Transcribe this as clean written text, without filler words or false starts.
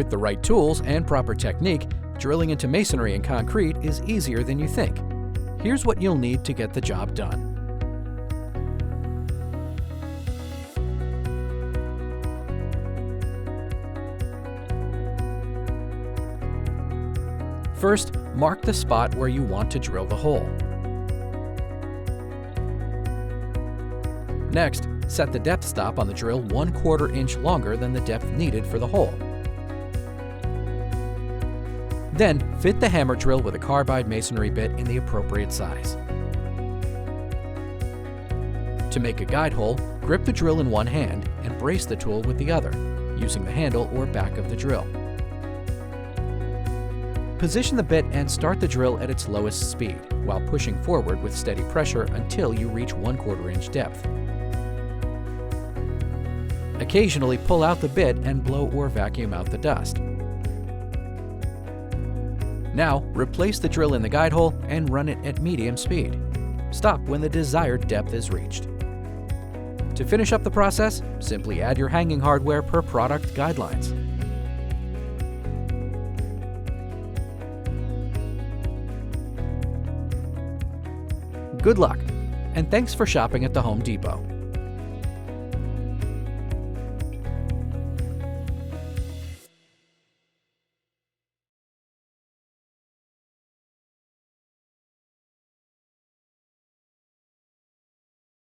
With the right tools and proper technique, drilling into masonry and concrete is easier than you think. Here's what you'll need to get the job done. First, mark the spot where you want to drill the hole. Next, set the depth stop on the drill 1/4 inch longer than the depth needed for the hole. Then, fit the hammer drill with a carbide masonry bit in the appropriate size. To make a guide hole, grip the drill in one hand and brace the tool with the other, using the handle or back of the drill. Position the bit and start the drill at its lowest speed, while pushing forward with steady pressure until you reach 1/4 inch depth. Occasionally pull out the bit and blow or vacuum out the dust. Now, replace the drill in the guide hole and run it at medium speed. Stop when the desired depth is reached. To finish up the process, simply add your hanging hardware per product guidelines. Good luck, and thanks for shopping at the Home Depot.